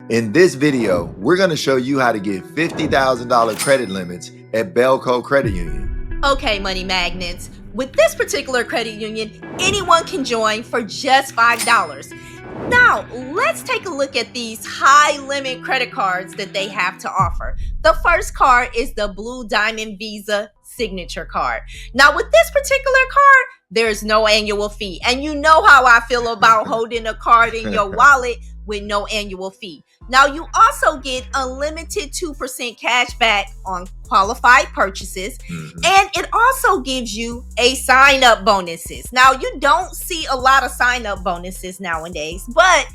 In this video, we're going to show you how to get $50,000 credit limits at Bellco Credit Union. Okay, money magnets. With this particular credit union, anyone can join for just $5. Now, let's take a look at these high limit credit cards that they have to offer. The first card is the Blue Diamond Visa Signature Card. Now, with this particular card, there's no annual fee. And you know how I feel about holding a card in your wallet with no annual fee. Now, you also get unlimited 2% cash back on qualified purchases, and it also gives you a sign-up bonuses. Now, you don't see a lot of sign-up bonuses nowadays, but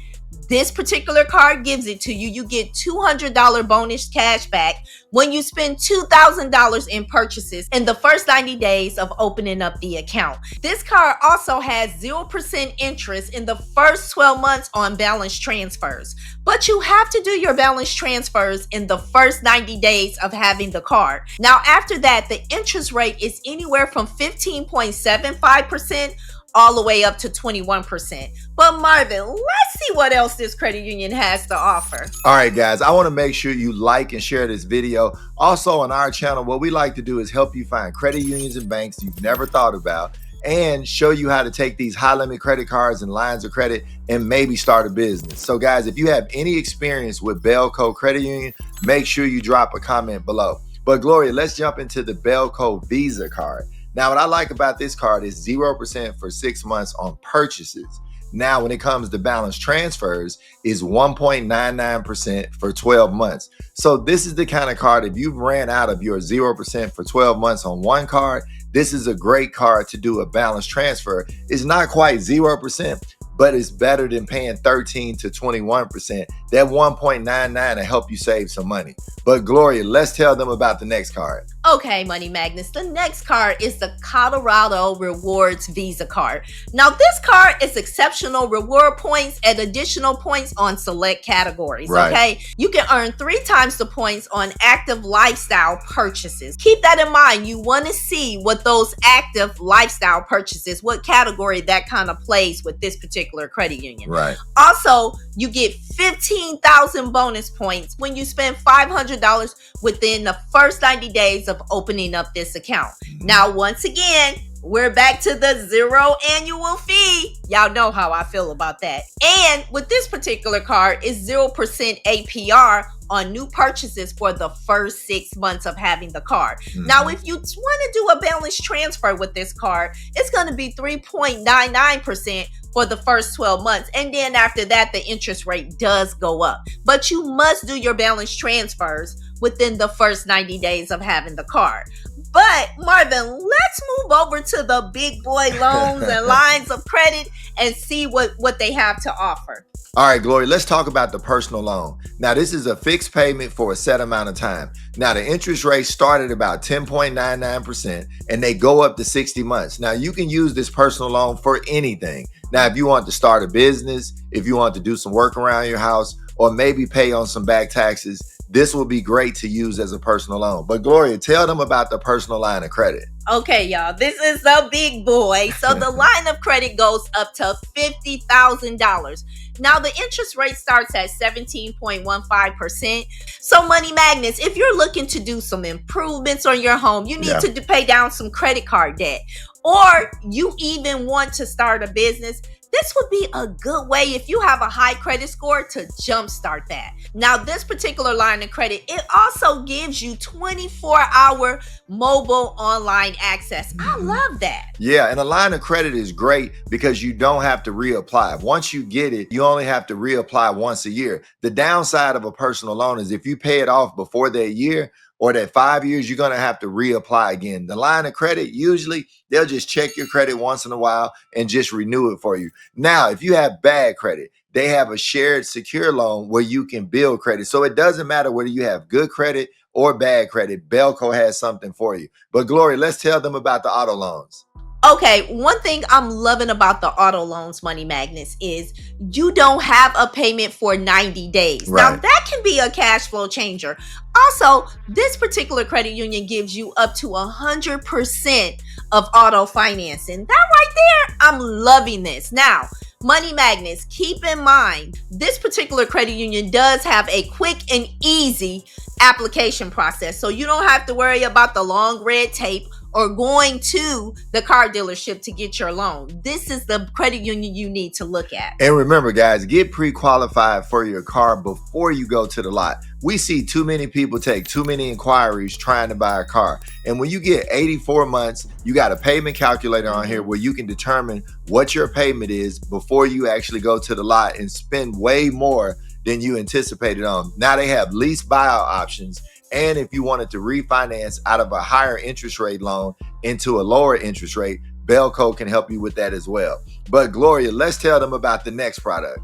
this particular card gives it to you. You get $200 bonus cash back when you spend $2,000 in purchases in the first 90 days of opening up the account. This card also has 0% interest in the first 12 months on balance transfers, but you have to do your balance transfers in the first 90 days of having the card. Now, after that, the interest rate is anywhere from 15.75% all the way up to 21%. But Marvin, let's see what else this credit union has to offer. All right, guys, I want to make sure you like and share this video. Also on our channel, what we like to do is help you find credit unions and banks you've never thought about and show you how to take these high limit credit cards and lines of credit and maybe start a business. So guys, if you have any experience with Bellco Credit Union, make sure you drop a comment below. But Gloria, let's jump into the Bellco Visa card. Now, what I like about this card is 0% for 6 months on purchases. Now, when it comes to balance transfers, is 1.99% for 12 months. So this is the kind of card, if you've ran out of your 0% for 12 months on one card, this is a great card to do a balance transfer. It's not quite 0%, but it's better than paying 13 to 21%. That 1.99 will help you save some money. But Gloria, let's tell them about the next card. Okay, money magnets, the next card is the Colorado Rewards Visa card. Now, this card is exceptional reward points and additional points on select categories, okay? You can earn 3 times the points on active lifestyle purchases. Keep that in mind. You want to see what those active lifestyle purchases, what category that kind of plays with this particular credit union. Right. Also, you get 15,000 bonus points when you spend $500 within the first 90 days of opening up this account. Now, once again, we're back to the 0 annual fee. Y'all know how I feel about that. And with this particular card, it's 0% APR on new purchases for the first 6 months of having the card. Now, if you want to do a balance transfer with this card, it's going to be 3.99% for the first 12 months. And then after that, the interest rate does go up. But you must do your balance transfers within the first 90 days of having the card. But Marvin, let's move over to the big boy loans and lines of credit and see what they have to offer. All right, Gloria, let's talk about the personal loan. Now, this is a fixed payment for a set amount of time. Now, the interest rate start at about 10.99% and they go up to 60 months. Now, you can use this personal loan for anything. Now, if you want to start a business, if you want to do some work around your house, or maybe pay on some back taxes, this will be great to use as a personal loan. But Gloria, tell them about the personal line of credit. Okay, y'all, this is the big boy. So the line of credit goes up to $50,000. Now, the interest rate starts at 17.15%. So money magnets, if you're looking to do some improvements on your home, you need to pay down some credit card debt, or you even want to start a business, this would be a good way if you have a high credit score to jumpstart that. Now, this particular line of credit, it also gives you 24-hour mobile online access. I love that. Yeah, and a line of credit is great because you don't have to reapply. Once you get it, you only have to reapply once a year. The downside of a personal loan is if you pay it off before that year, or that 5 years, you're going to have to reapply again. The line of credit, usually they'll just check your credit once in a while and just renew it for you. Now, if you have bad credit, they have a shared secure loan where you can build credit. So it doesn't matter whether you have good credit or bad credit, Bellco has something for you. But Gloria, let's tell them about the auto loans. Okay, one thing I'm loving about the auto loans, money magnets, is you don't have a payment for 90 days. Now, that can be a cash flow changer. Also, this particular credit union gives you up to 100% of auto financing. That right there, I'm loving this. Now, Money magnets, keep in mind, this particular credit union does have a quick and easy application process. So you don't have to worry about the long red tape or going to the car dealership to get your loan. This is the credit union you need to look at. And remember, guys, get pre-qualified for your car before you go to the lot. We see too many people take too many inquiries trying to buy a car. And when you get 84 months, you got a payment calculator on here where you can determine what your payment is before you actually go to the lot and spend way more than you anticipated on. Now they have lease buyout options. And if you wanted to refinance out of a higher interest rate loan into a lower interest rate, Bellco can help you with that as well. But Gloria, let's tell them about the next product.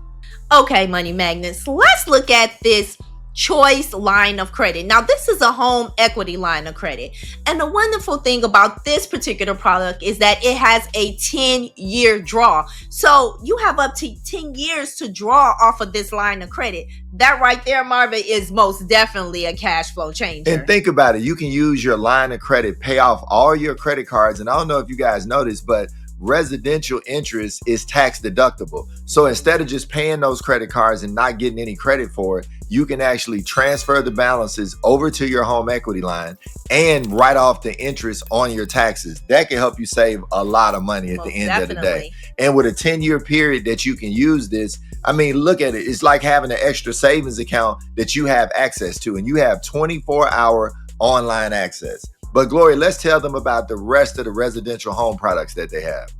Okay, money magnets, let's look at this choice line of credit. Now, this is a home equity line of credit. And the wonderful thing about this particular product is that it has a 10-year draw. So you have up to 10 years to draw off of this line of credit. That right there, Marvin, is most definitely a cash flow changer. And think about it. You can use your line of credit, pay off all your credit cards. And I don't know if you guys noticed, but residential interest is tax deductible. So instead of just paying those credit cards and not getting any credit for it, you can actually transfer the balances over to your home equity line and write off the interest on your taxes. That can help you save a lot of money at the end of the day. And with a 10-year period that you can use this, I mean, look at it. It's like having an extra savings account that you have access to, and you have 24-hour online access. But Gloria, let's tell them about the rest of the residential home products that they have.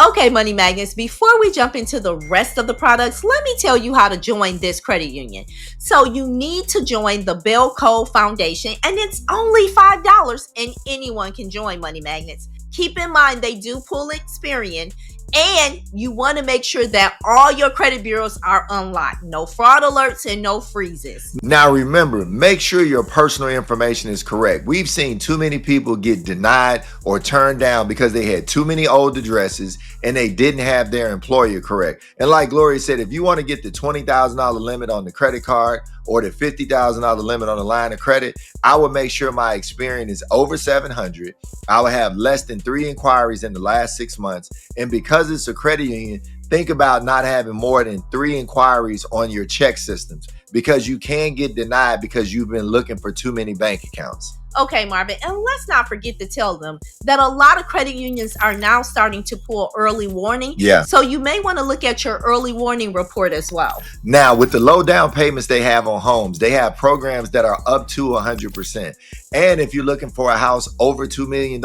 Okay, money magnets, before we jump into the rest of the products, let me tell you how to join this credit union. So you need to join the Bellco Foundation, and it's only $5, and anyone can join, money magnets. Keep in mind, they do pull Experian, and you want to make sure that all your credit bureaus are unlocked. No fraud alerts and no freezes. Now remember, make sure your personal information is correct. We've seen too many people get denied or turned down because they had too many old addresses and they didn't have their employer correct. And like Gloria said, if you want to get the $20,000 limit on the credit card or the $50,000 limit on the line of credit, I would make sure my Experian is over 700. I would have less than 3 inquiries in the last 6 months. And because it's a credit union, think about not having more than 3 inquiries on your check systems, because you can get denied because you've been looking for too many bank accounts. Okay, Marvin, and let's not forget to tell them that a lot of credit unions are now starting to pull early warning. Yeah. So you may want to look at your early warning report as well. Now, with the low down payments they have on homes, they have programs that are up to 100%. And if you're looking for a house over $2 million,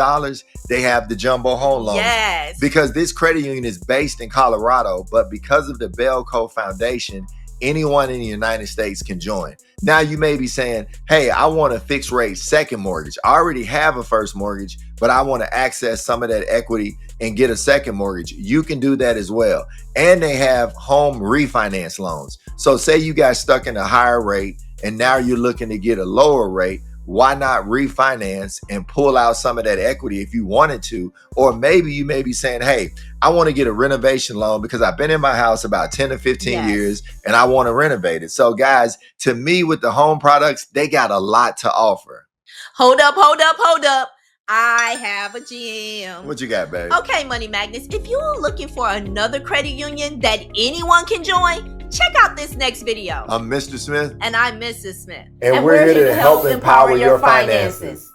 they have the jumbo home loans. Yes. Because this credit union is based in Colorado, but because of the Bellco Foundation, anyone in the United States can join. Now you may be saying, hey, I want a fixed rate second mortgage. I already have a first mortgage, but I want to access some of that equity and get a second mortgage. You can do that as well. And they have home refinance loans. So say you got stuck in a higher rate and now you're looking to get a lower rate. Why not refinance and pull out some of that equity if you wanted to? Or maybe you may be saying, hey, I want to get a renovation loan because I've been in my house about 10 to 15 years and I want to renovate it. So guys, to me, with the home products, they got a lot to offer. Hold up, hold up, hold up. I have a gem. What you got, baby? Okay, money magnets, if you're looking for another credit union that anyone can join, check out this next video. I'm Mr. Smith. And I'm Mrs. Smith. And we're here to help empower your finances.